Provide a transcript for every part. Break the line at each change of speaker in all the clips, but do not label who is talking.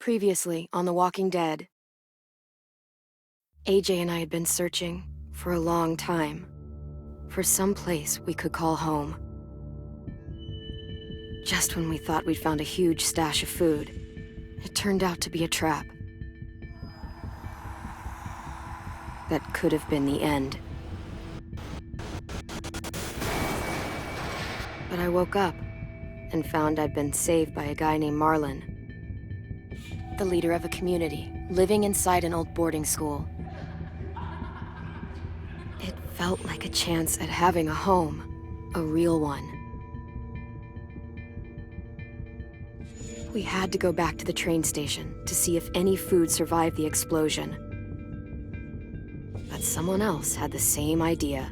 Previously on The Walking Dead, AJ and I had been searching for a long time for some place we could call home. Just when we thought we'd found a huge stash of food, it turned out to be a trap. That could have been the end. But I woke up and found I'd been saved by a guy named Marlon, the leader of a community living inside an old boarding school. It felt like a chance at having a home, a real one. We had to go back to the train station to see if any food survived the explosion. But someone else had the same idea.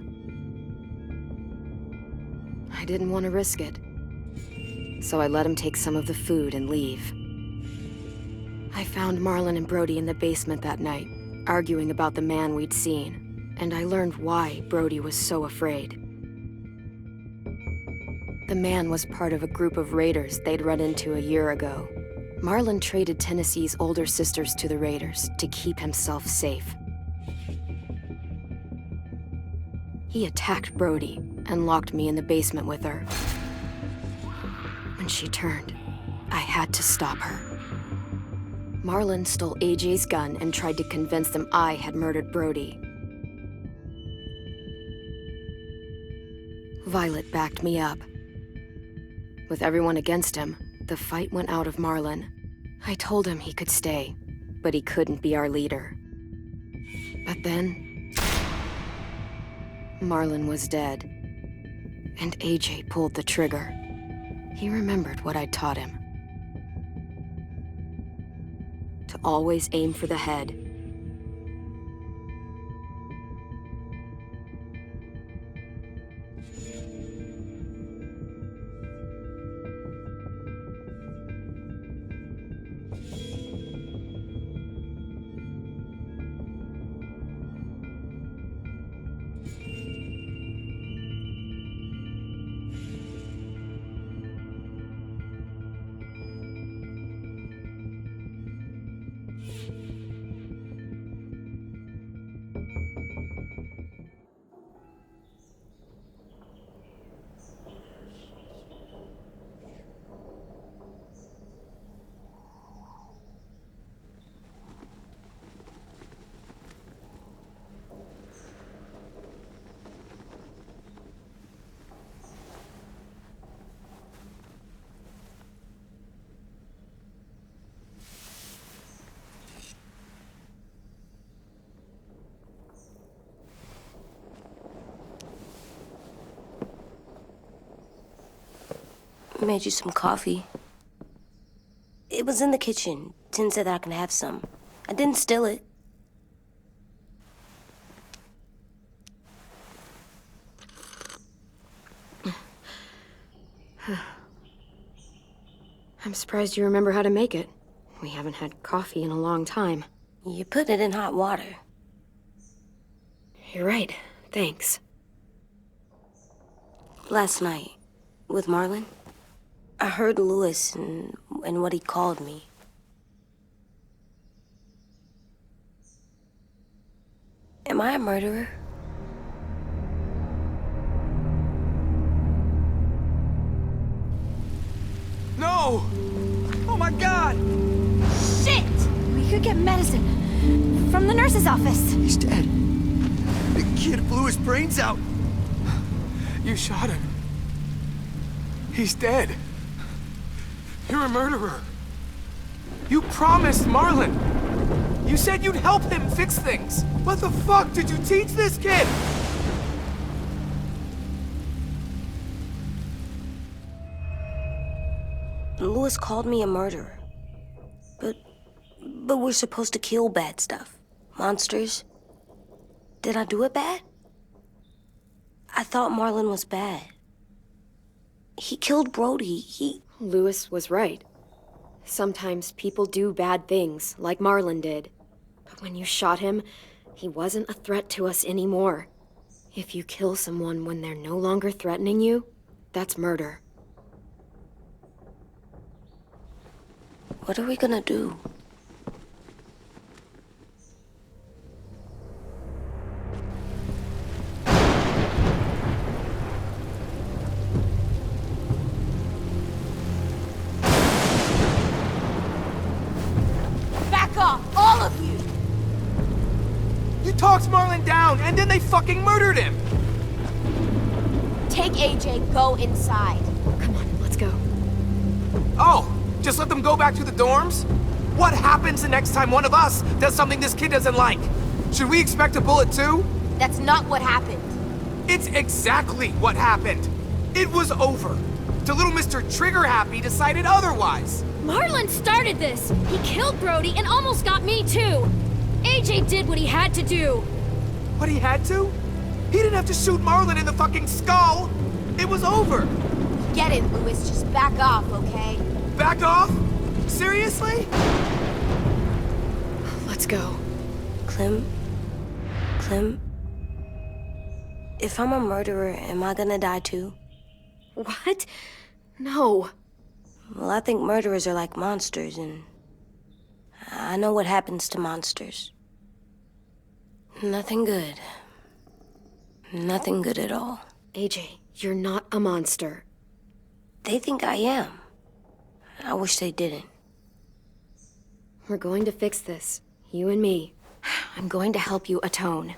I didn't want to risk it, so I let him take some of the food and leave. I found Marlon and Brody in the basement that night, arguing about the man we'd seen, and I learned why Brody was so afraid. The man was part of a group of raiders they'd run into a year ago. Marlon traded Tennessee's older sisters to the raiders to keep himself safe. He attacked Brody and locked me in the basement with her. When she turned, I had to stop her. Marlon stole AJ's gun and tried to convince them I had murdered Brody. Violet backed me up. With everyone against him, the fight went out of Marlon. I told him he could stay, but he couldn't be our leader. But then, Marlon was dead, and AJ pulled the trigger. He remembered what I'd taught him. To always aim for the head.
I made you some coffee. It was in the kitchen. Tin said that I can have some. I didn't steal it.
I'm surprised you remember how to make it. We haven't had coffee in a long time.
You put it in hot water.
You're right. Thanks.
Last night, with Marlon, I heard Lewis and what he called me. Am I a murderer?
No! Oh my God!
Shit! We could get medicine from the nurse's office.
He's dead. The kid blew his brains out. You shot him. He's dead. You're a murderer. You promised Marlon. You said you'd help him fix things. What the fuck did you teach this kid?
Lewis called me a murderer. But we're supposed to kill bad stuff. Monsters. Did I do it bad? I thought Marlon was bad. He killed Brody.
Lewis was right. Sometimes people do bad things, like Marlon did. But when you shot him, he wasn't a threat to us anymore. If you kill someone when they're no longer threatening you, that's murder.
What are we gonna do?
town, and then they fucking murdered him!
Take AJ, go inside.
Come on, let's go.
Oh, just let them go back to the dorms? What happens the next time one of us does something this kid doesn't like? Should we expect a bullet too?
That's not what happened.
It's exactly what happened. It was over. Till little Mr. Trigger Happy decided otherwise.
Marlon started this! He killed Brody and almost got me too! AJ did what he had to do!
What he had to? He didn't have to shoot Marlon in the fucking skull! It was over!
Get it, Louis. Just back off, okay?
Back off? Seriously?
Let's go.
Clem? If I'm a murderer, am I gonna die too?
What? No.
Well, I think murderers are like monsters, and I know what happens to monsters. Nothing good. Nothing good at all.
AJ, you're not a monster.
They think I am. I wish they didn't.
We're going to fix this. You and me. I'm going to help you atone.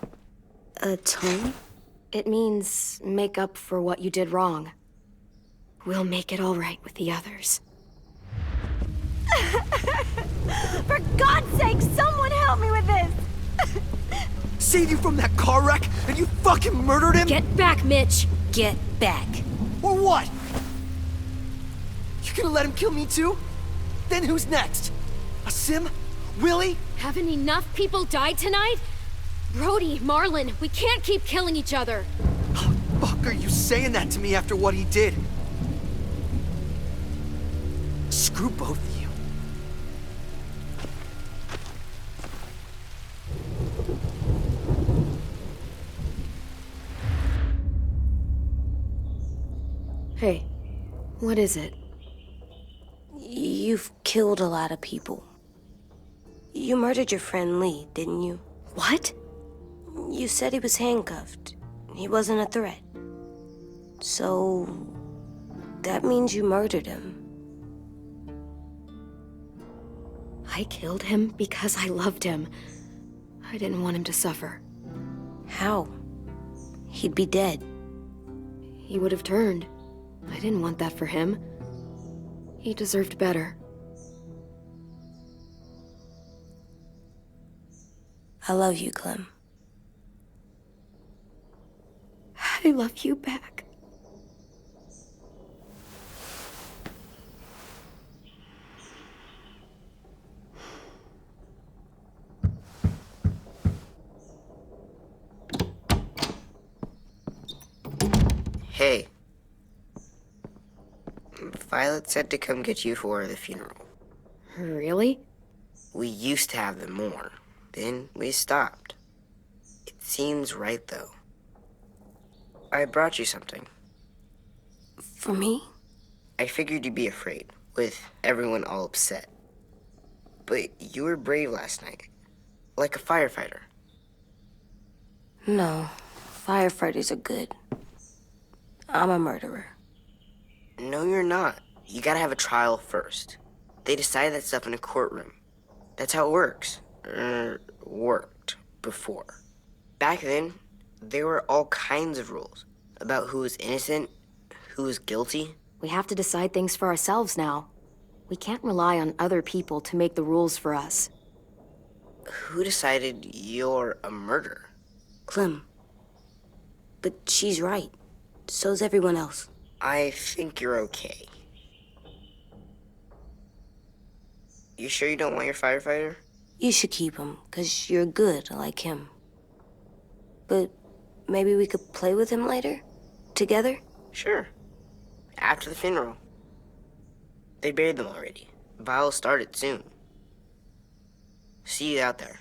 Atone?
It means make up for what you did wrong. We'll make it all right with the others.
For God's sake, someone help me with this!
Saved you from that car wreck, and you fucking murdered him?
Get back, Mitch!
Get back.
Or what? You gonna let him kill me too? Then who's next? A Sim? Willie?
Haven't enough people died tonight? Brody, Marlon, we can't keep killing each other.
How the fuck are you saying that to me after what he did? Screw both of you.
Hey, what is it?
You've killed a lot of people. You murdered your friend Lee, didn't you?
What?
You said he was handcuffed. He wasn't a threat. So, that means you murdered him.
I killed him because I loved him. I didn't want him to suffer.
How? He'd be dead.
He would have turned. I didn't want that for him. He deserved better.
I love you, Clem.
I love you back.
Hey. Violet said to come get you for the funeral.
Really?
We used to have them more. Then we stopped. It seems right, though. I brought you something.
For me?
I figured you'd be afraid, with everyone all upset. But you were brave last night. Like a firefighter.
No. Firefighters are good. I'm a murderer.
No, you're not. You gotta have a trial first. They decide that stuff in a courtroom. That's how it works. Worked before. Back then, there were all kinds of rules about who was innocent, who was guilty.
We have to decide things for ourselves now. We can't rely on other people to make the rules for us.
Who decided you're a murderer?
Clem. But she's right. So's everyone else.
I think you're okay. You sure you don't want your firefighter?
You should keep him, 'cause you're good like him. But maybe we could play with him later? Together?
Sure. After the funeral. They buried them already. Vile'll start it soon. See you out there.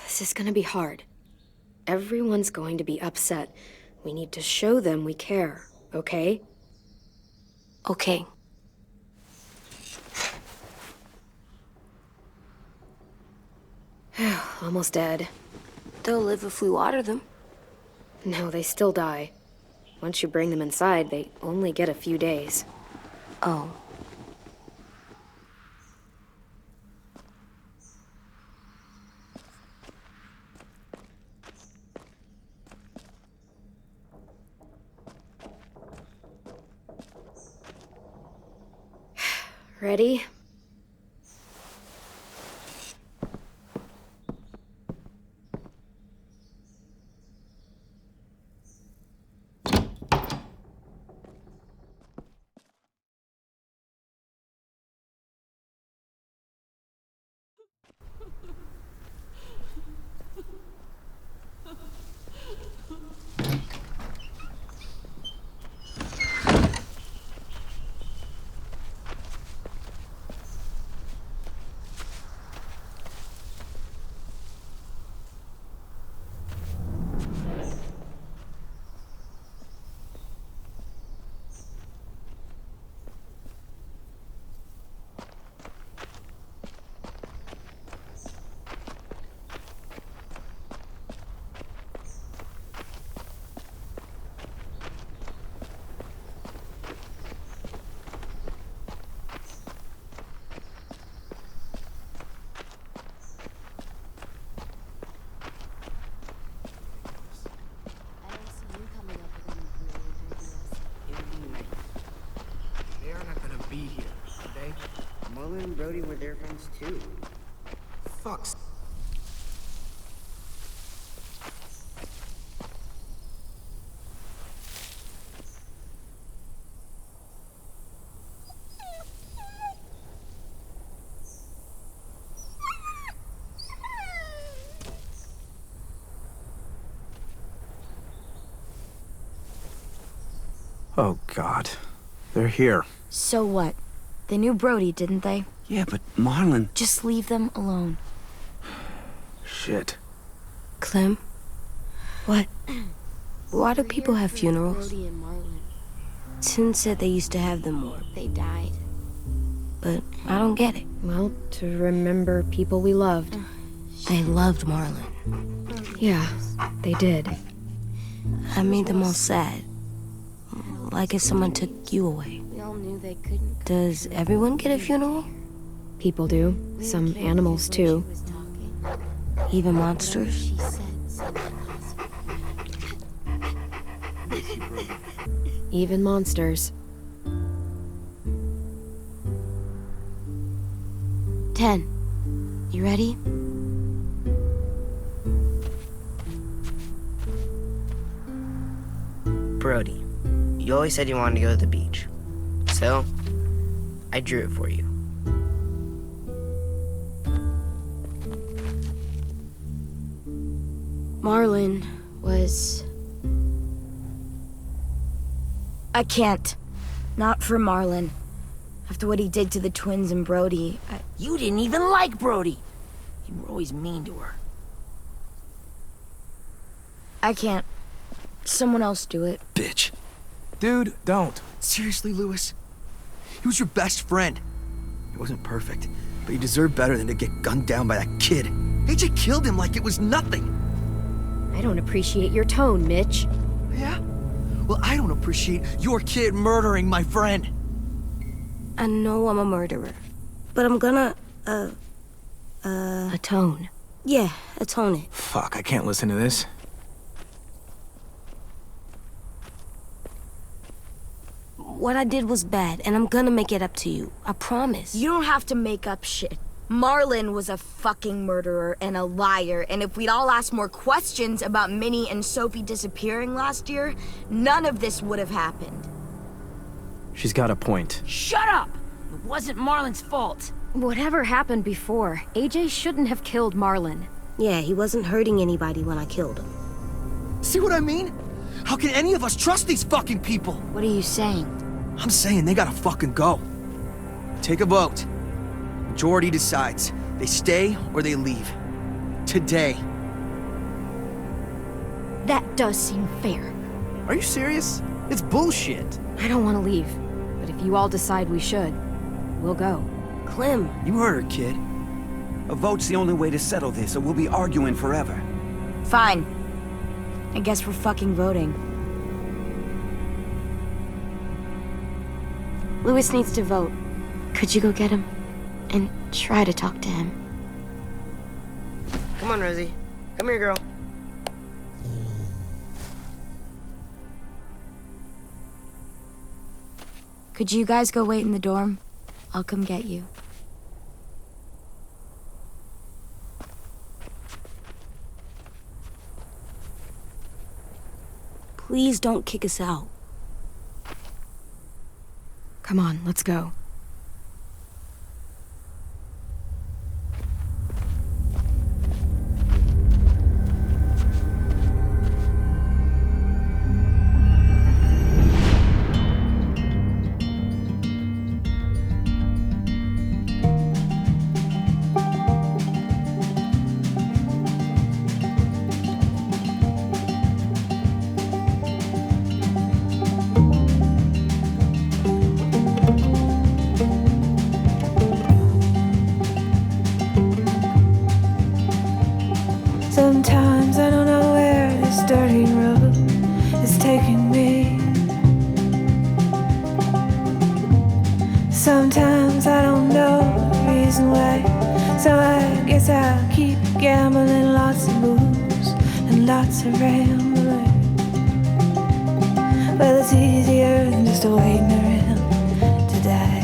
This is gonna be hard. Everyone's going to be upset. We need to show them we care, okay?
Okay.
Almost dead.
They'll live if we water them.
No, they still die. Once you bring them inside, they only get a few days.
Oh.
Ready?
They are not gonna be here, are they?
Marlon and Brody were their friends too.
Fucks. Oh, God. They're here.
So what? They knew Brody, didn't they?
Yeah, but Marlon...
Just leave them alone.
Shit.
Clem? What? Why do people have funerals?
Brody and Marlon.
Tin said they used to have them more,
They died.
but I don't get it.
Well, to remember people we loved.
They loved Marlon.
Yeah, they did.
I made them all sad. Like if someone took you away.
We all knew they couldn't.
Does everyone get a funeral?
People do. Some animals, too.
Even monsters?
Even monsters.
10. You ready?
Brody, you always said you wanted to go to the beach. So, I drew it for you.
Marlon was...
I can't. Not for Marlon. After what he did to the twins and Brody,
You didn't even like Brody. You were always mean to her.
I can't. Someone else do it.
Bitch.
Dude, don't.
Seriously, Lewis? He was your best friend. He wasn't perfect, but he deserved better than to get gunned down by that kid. AJ killed him like it was nothing.
I don't appreciate your tone, Mitch.
Yeah? Well, I don't appreciate your kid murdering my friend.
I know I'm a murderer. But I'm gonna,
Atone.
yeah, atone it.
Fuck, I can't listen to this.
What I did was bad, and I'm gonna make it up to you. I promise.
You don't have to make up shit. Marlon was a fucking murderer and a liar, and if we'd all asked more questions about Minnie and Sophie disappearing last year, none of this would have happened.
She's got a point.
Shut up! It wasn't Marlon's fault.
Whatever happened before, AJ shouldn't have killed Marlon.
Yeah, he wasn't hurting anybody when I killed him.
See what I mean? How can any of us trust these fucking people?
What are you saying?
I'm saying they gotta fucking go. Take a vote. Majority decides. They stay or they leave. Today.
That does seem fair.
Are you serious? It's bullshit.
I don't want to leave, but if you all decide we should, we'll go.
Clem,
You heard her, kid. A vote's the only way to settle this, or we'll be arguing forever.
Fine. I guess we're fucking voting.
Lewis needs to vote. Could you go get him? And try to talk to him.
Come on, Rosie. Come here, girl.
Could you guys go wait in the dorm? I'll come get you.
Please don't kick us out.
Come on, let's go.
Sometimes I don't know where this dirty road is taking me. Sometimes I don't know the reason why, so I guess I'll keep gambling, lots of moves and lots of rambling. Well, it's easier than just waiting around to die.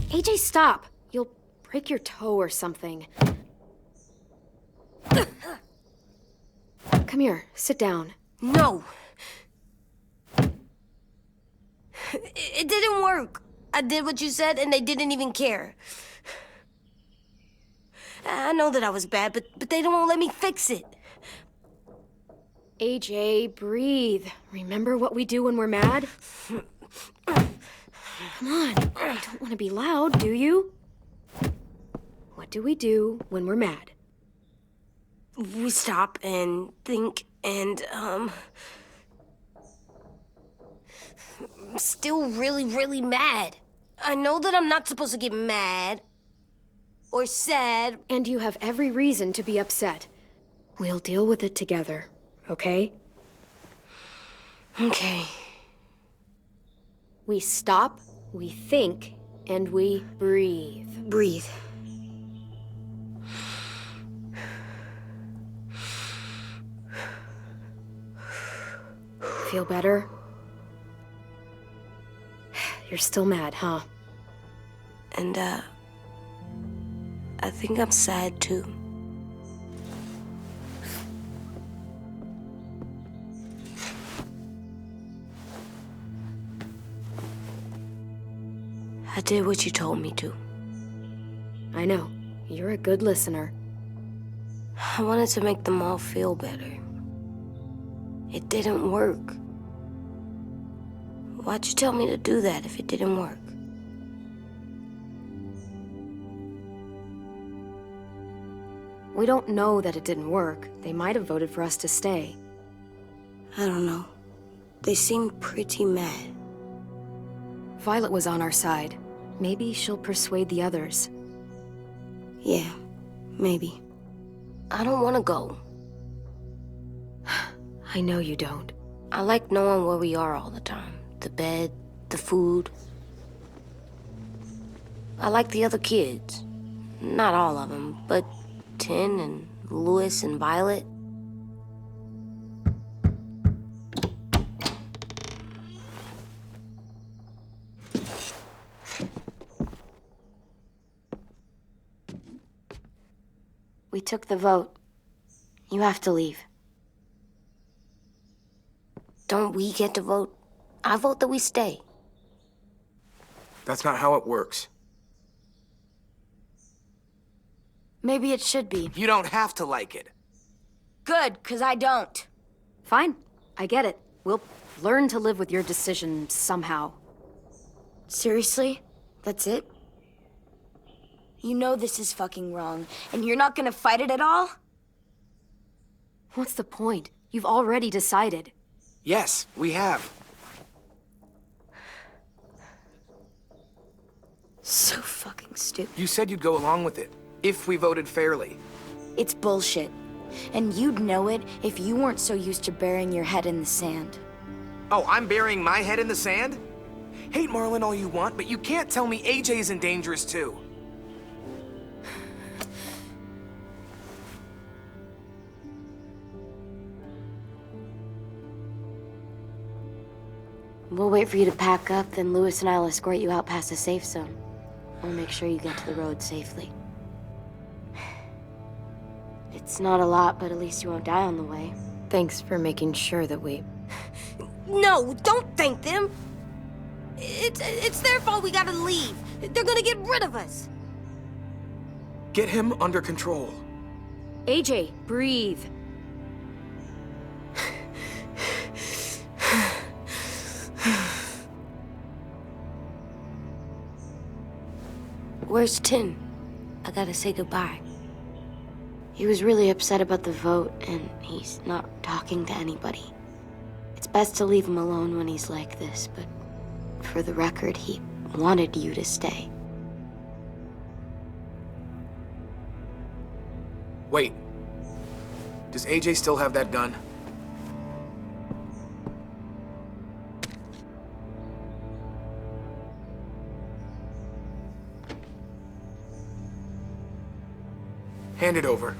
AJ, stop! You'll break your toe or something. Come here, sit down.
No. It didn't work. I did what you said and they didn't even care. I know that I was bad, but they don't let me fix it.
AJ, breathe. Remember what we do when we're mad? Come on, you don't want to be loud, do you? What do we do when we're mad?
We stop and think and, I'm still really, really mad. I know that I'm not supposed to get mad or sad.
And you have every reason to be upset. We'll deal with it together, okay?
Okay.
We stop, we think, and we breathe.
Breathe.
Feel better? You're still mad, huh?
And, I think I'm sad, too. I did what you told me to.
I know. You're a good listener.
I wanted to make them all feel better. It didn't work. Why'd you tell me to do that if it didn't work?
We don't know that it didn't work. They might have voted for us to stay.
I don't know. They seemed pretty mad.
Violet was on our side. Maybe she'll persuade the others.
Yeah, maybe. I don't want to go.
I know you don't.
I like knowing where we are all the time. The bed, the food. I like the other kids. Not all of them, but Tin and Louis and Violet.
We took the vote. You have to leave.
Don't we get to vote? I vote that we stay.
That's not how it works.
Maybe it should be.
You don't have to like it.
Good, 'cause I don't.
Fine. I get it. We'll learn to live with your decision somehow.
Seriously? That's it? You know this is fucking wrong, and you're not gonna fight it at all?
What's the point? You've already decided.
Yes, we have.
So fucking stupid.
You said you'd go along with it, if we voted fairly.
It's bullshit. And you'd know it if you weren't so used to burying your head in the sand.
Oh, I'm burying my head in the sand? Hate Marlin all you want, but you can't tell me AJ isn't dangerous too.
We'll wait for you to pack up, then Lewis and I'll escort you out past the safe zone. We'll make sure you get to the road safely. It's not a lot, but at least you won't die on the way.
Thanks for making sure that we...
No, don't thank them! It's their fault we gotta leave. They're gonna get rid of us.
Get him under control.
AJ, breathe.
Where's Tin? I gotta say goodbye. He was really upset about the vote, and he's not talking to anybody. It's best to leave him alone when he's like this, but for the record, he wanted you to stay.
Wait. Does AJ still have that gun? Hand it over.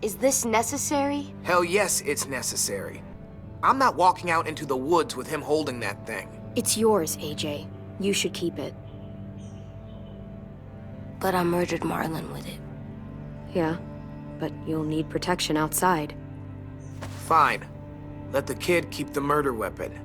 Is this necessary?
Hell yes, it's necessary. I'm not walking out into the woods with him holding that thing.
It's yours, AJ. You should keep it.
But I murdered Marlin with it.
Yeah, but you'll need protection outside.
Fine. Let the kid keep the murder weapon.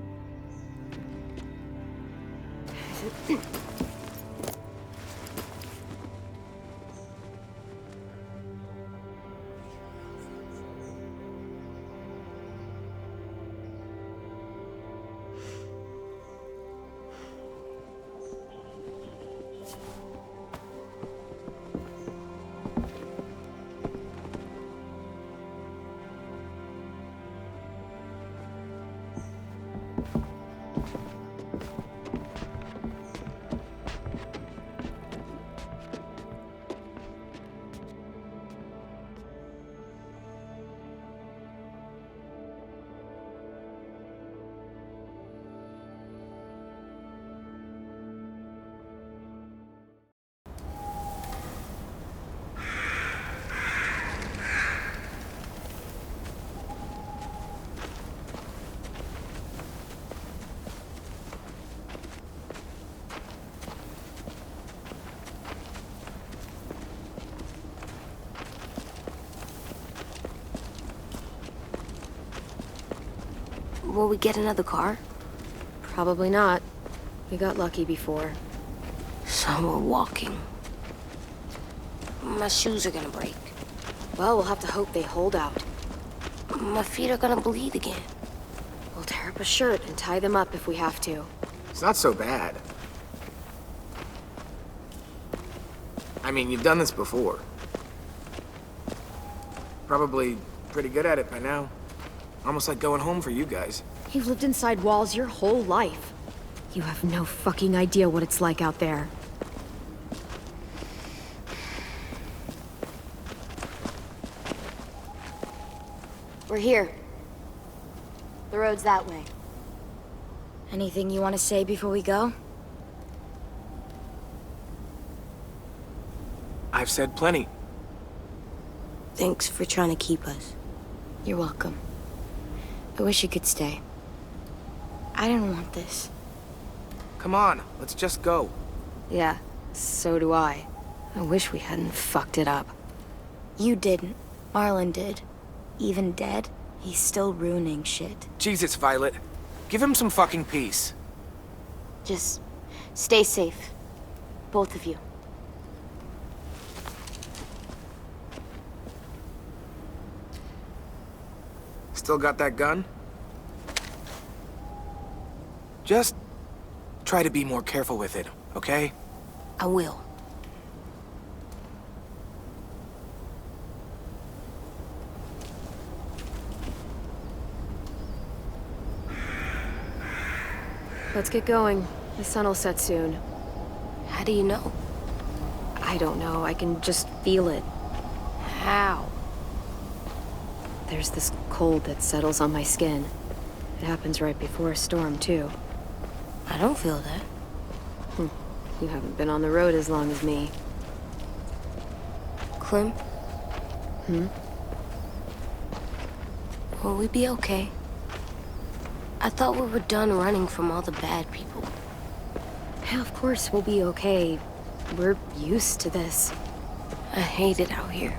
Will we get another car?
Probably not. We got lucky before.
So we're walking. My shoes are gonna break.
Well, we'll have to hope they hold out.
My feet are gonna bleed again.
We'll tear up a shirt and tie them up if we have to.
It's not so bad. I mean, you've done this before. Probably pretty good at it by now. Almost like going home for you guys.
You've lived inside walls your whole life. You have no fucking idea what it's like out there.
We're here. The road's that way.
Anything you want to say before we go?
I've said plenty.
Thanks for trying to keep us.
You're welcome. I wish you could stay. I didn't want this.
Come on, let's just go.
Yeah, so do I. I wish we hadn't fucked it up.
You didn't. Marlin did. Even dead, he's still ruining shit.
Jesus, Violet. Give him some fucking peace.
Just stay safe. Both of you.
Still got that gun? Just try to be more careful with it, okay?
I will.
Let's get going. The sun will set soon.
How do you know?
I don't know. I can just feel it.
How?
There's this cold that settles on my skin. It happens right before a storm, too.
I don't feel that.
You haven't been on the road as long as me.
Clem? Will we be okay? I thought we were done running from all the bad people.
Yeah, of course we'll be okay. We're used to this.
I hate it out here.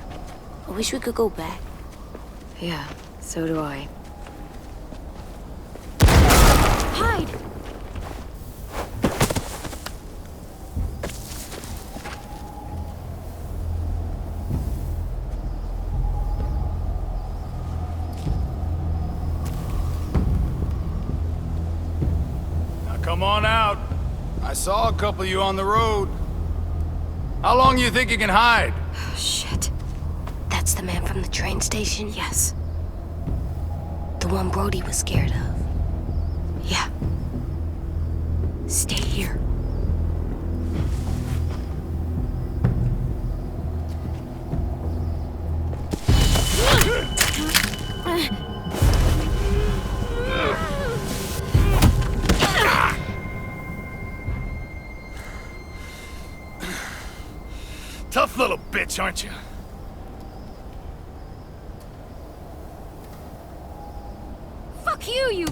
I wish we could go back.
Yeah, so do I.
Hide!
Come on out. I saw a couple of you on the road. How long you think you can hide?
Shit.
That's the man from the train station?
Yes.
The one Brody was scared of.
Yeah. Stay here.
Tough little bitch, aren't you?
Fuck you, you...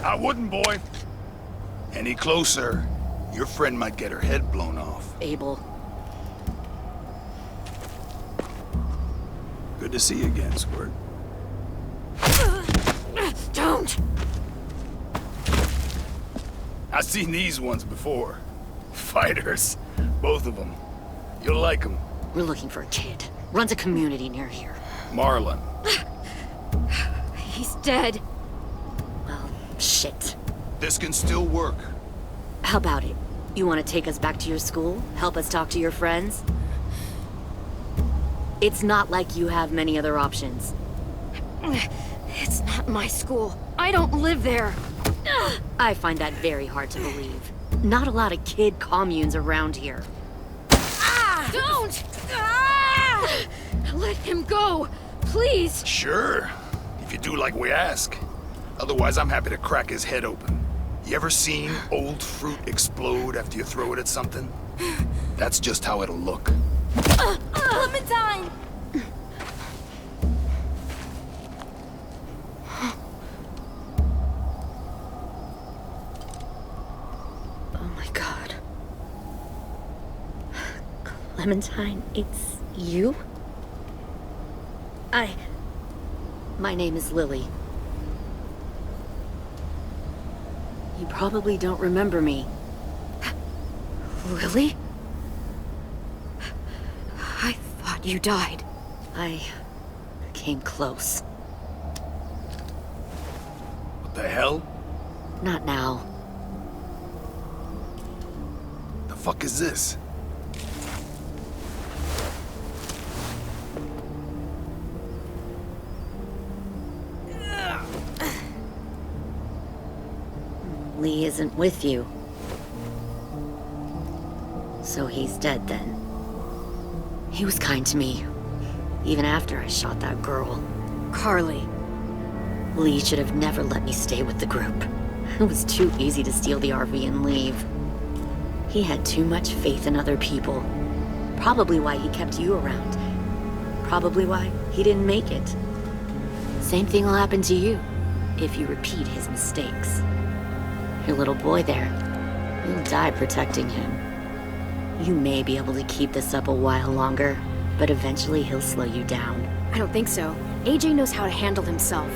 I wouldn't, boy. Any closer, your friend might get her head blown off.
Abel.
Good to see you again, Squirt.
Don't!
I've seen these ones before. Fighters. Both of them. You'll like them.
We're looking for a kid. Runs a community near here.
Marlon.
He's dead.
Well, shit.
This can still work.
How about it? You want to take us back to your school? Help us talk to your friends? It's not like you have many other options.
It's not my school. I don't live there.
I find that very hard to believe. Not a lot of kid communes around here.
Don't! Let him go, please.
Sure. If you do like we ask. Otherwise, I'm happy to crack his head open. You ever seen old fruit explode after you throw it at something? That's just how it'll look.
Clementine!
Oh my god. Clementine, it's you? My name is Lily. You probably don't remember me.
Lily? I thought you died.
I came close.
What the hell?
Not now.
The fuck is this?
Lee isn't with you. So he's dead then. He was kind to me, even after I shot that girl.
Carly.
Lee should have never let me stay with the group. It was too easy to steal the RV and leave. He had too much faith in other people. Probably why he kept you around. Probably why he didn't make it. Same thing will happen to you if you repeat his mistakes. Your little boy there, You'll die protecting him. You may be able to keep this up a while longer, but eventually he'll slow you down.
I don't think so. AJ knows how to handle himself.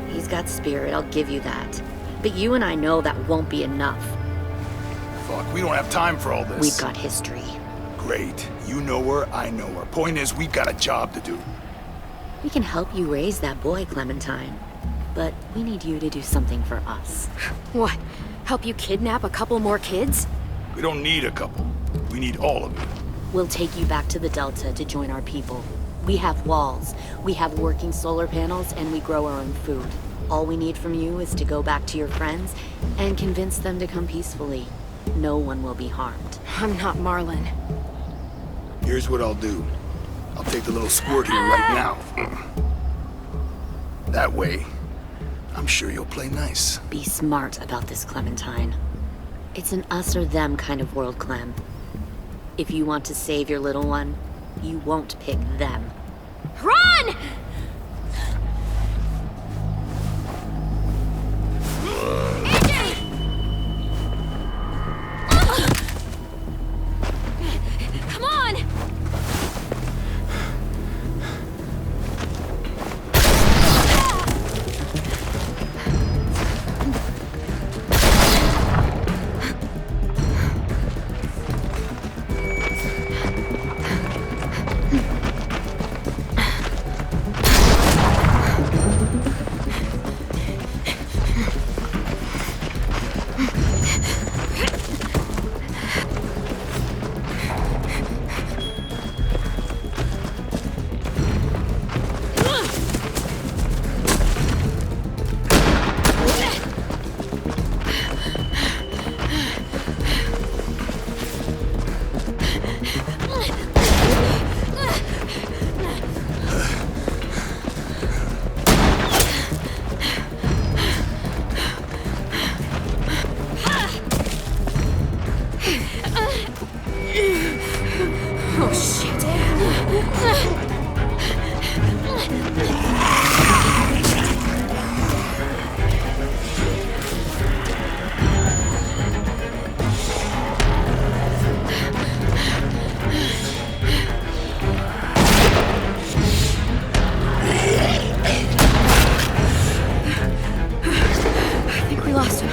He's got spirit, I'll give you that. But you and I know that won't be enough.
Fuck, we don't have time for all this.
We've got history.
Great. You know her, I know her. Point is, we've got a job to do.
We can help you raise that boy, Clementine. But we need you to do something for us.
What? Help you kidnap a couple more kids?
We don't need a couple. We need all of you.
We'll take you back to the Delta to join our people. We have walls, we have working solar panels, and we grow our own food. All we need from you is to go back to your friends and convince them to come peacefully. No one will be harmed.
I'm not Marlon.
Here's what I'll do. I'll take the little squirt here right now. That way, I'm sure you'll play nice.
Be smart about this, Clementine. It's an us or them kind of world, Clem. If you want to save your little one, you won't pick them.
Run! Come on!
Oh, shit. I think we lost him.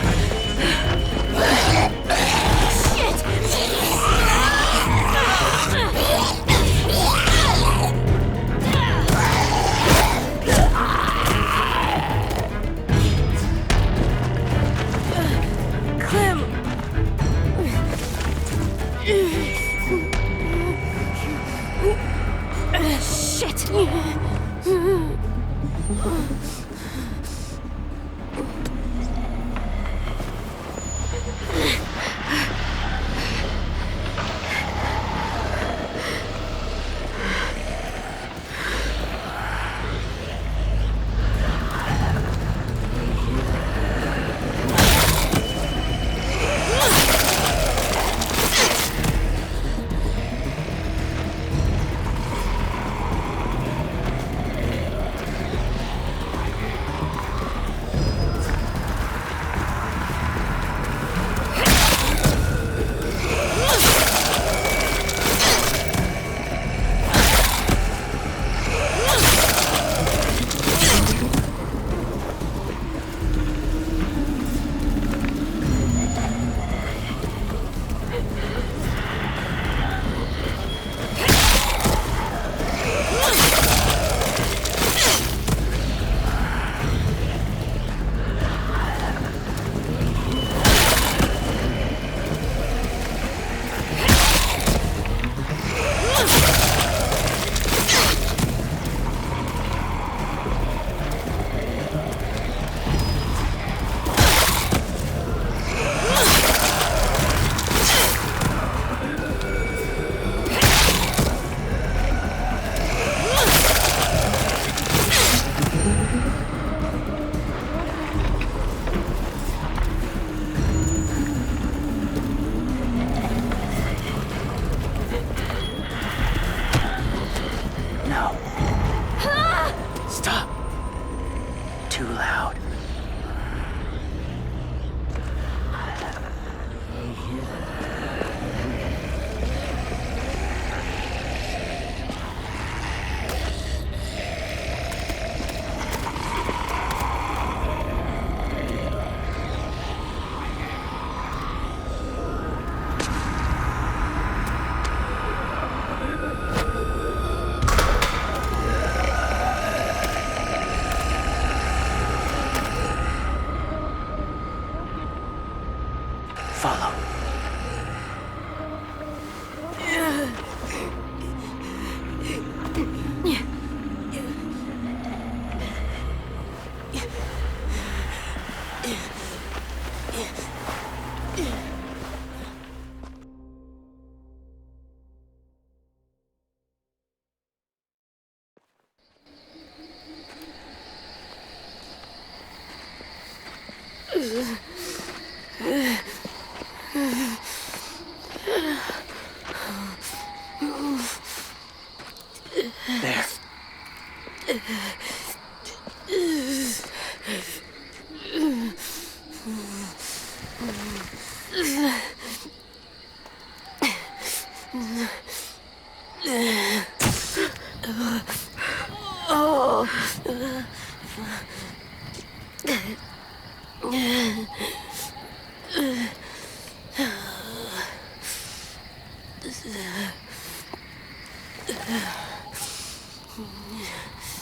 There.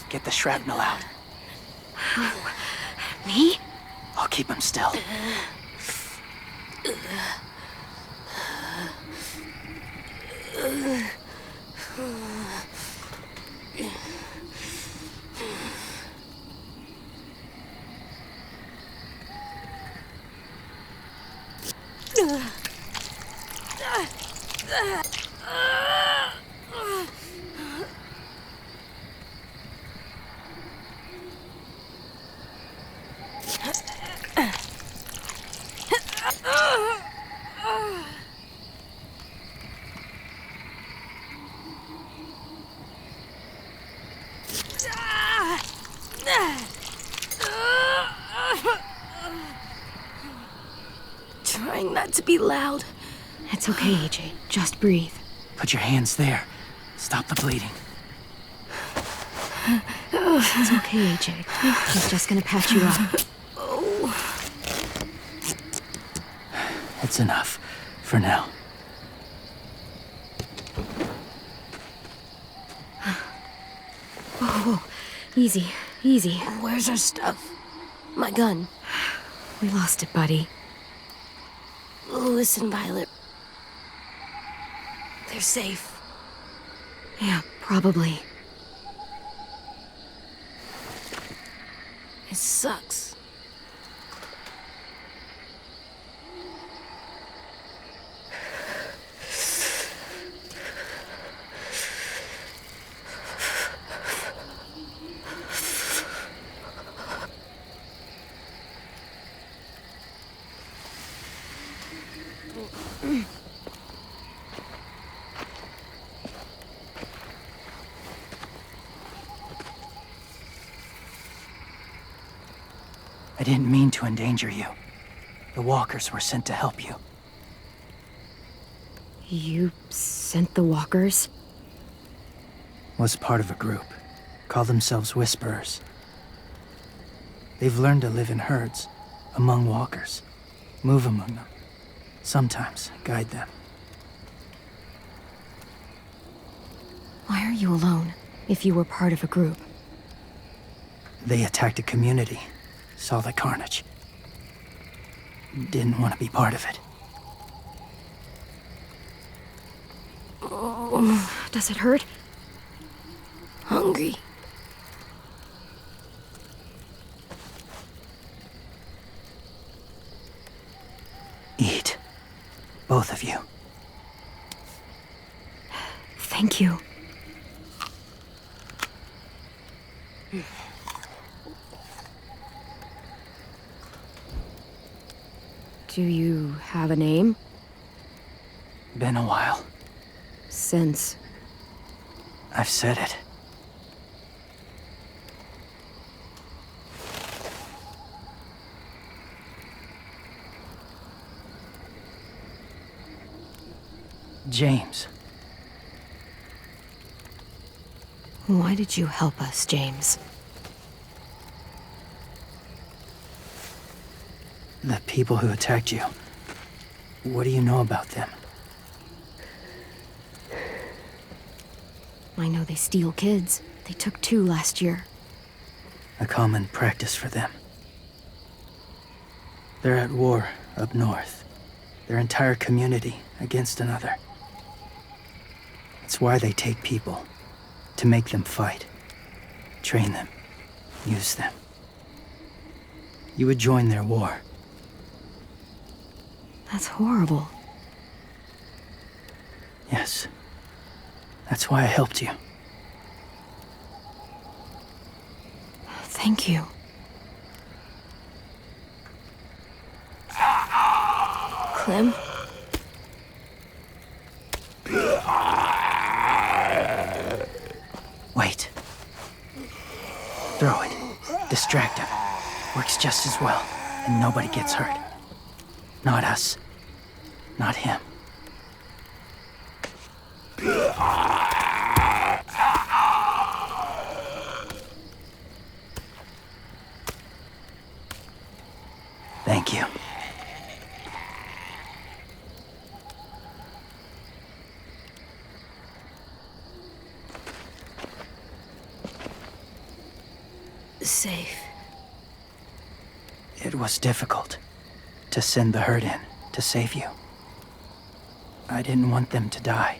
Get the shrapnel out.
Me?
I'll keep him still.
Trying not to be loud.
It's okay, AJ. Just breathe.
Put your hands there. Stop the bleeding.
It's okay, AJ. He's just gonna patch you up.
It's enough. For now.
Whoa, whoa. Easy, easy.
Where's our stuff? My gun.
We lost it, buddy.
Listen, Violet. They're safe.
Yeah, probably.
It sucks.
I didn't mean to endanger you. The walkers were sent to help you.
You sent the walkers?
Was part of a group. Call themselves Whisperers. They've learned to live in herds, among walkers. Move among them. Sometimes guide them.
Why are you alone, if you were part of a group?
They attacked a community. Saw the carnage. Didn't want to be part of it.
Does it hurt?
Hungry.
Eat. Both of you.
Thank you. Do you have a name?
Been a while.
Since.
I've said it. James.
Why did you help us, James?
The people who attacked you. What do you know about them?
I know they steal kids. They took 2 last year.
A common practice for them. They're at war up north. Their entire community against another. It's why they take people. To make them fight. Train them. Use them. You would join their war.
That's horrible.
Yes. That's why I helped you.
Thank you.
Clem?
distract him. Works just as well, and nobody gets hurt. Not us. Not him. Thank you.
Safe.
It was difficult to send the herd in to save you. I didn't want them to die.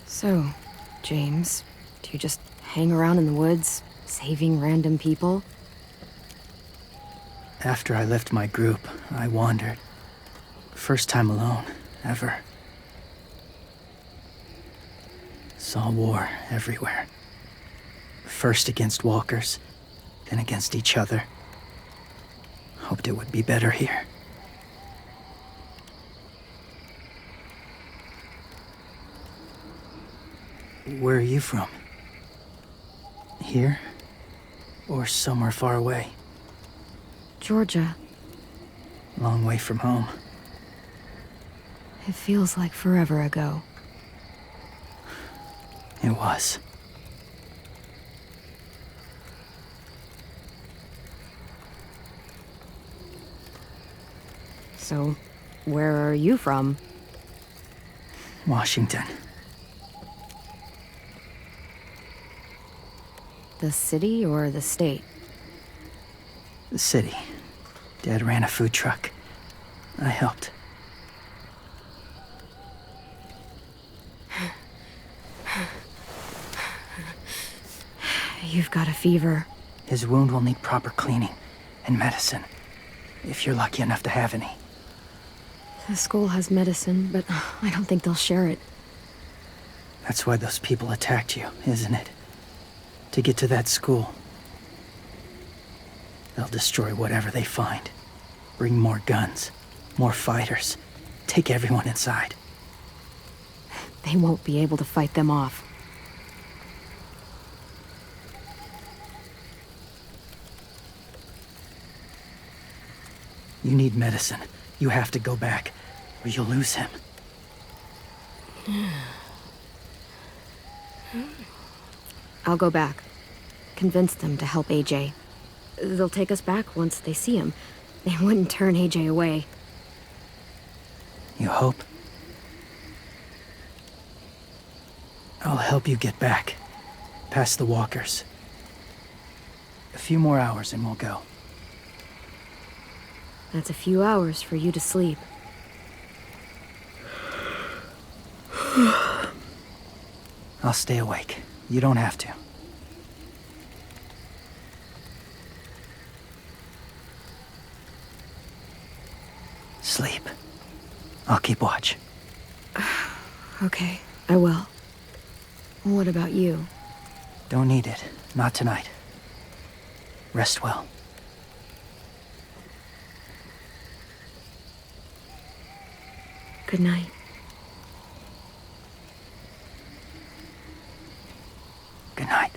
So, James, do you just hang around in the woods, saving random people?
After I left my group, I wandered. First time alone, ever. Saw war everywhere. First against walkers, then against each other. Hoped it would be better here. Where are you from? Here? Or somewhere far away?
Georgia.
Long way from home.
It feels like forever ago.
It was.
So, where are you from?
Washington.
The city or the state?
The city. Dad ran a food truck. I helped.
You've got a fever.
His wound will need proper cleaning and medicine, if you're lucky enough to have any.
The school has medicine, but I don't think they'll share it.
That's why those people attacked you, isn't it? To get to that school. They'll destroy whatever they find. Bring more guns, more fighters. Take everyone inside.
They won't be able to fight them off.
You need medicine. You have to go back, or you'll lose him.
I'll go back. Convince them to help AJ. They'll take us back once they see him. They wouldn't turn AJ away.
You hope? I'll help you get back. Past the walkers. A few more hours and we'll go.
That's a few hours for you to sleep.
I'll stay awake. You don't have to. Sleep. I'll keep watch.
Okay, I will. What about you?
Don't need it. Not tonight. Rest well.
Good night.
Good night.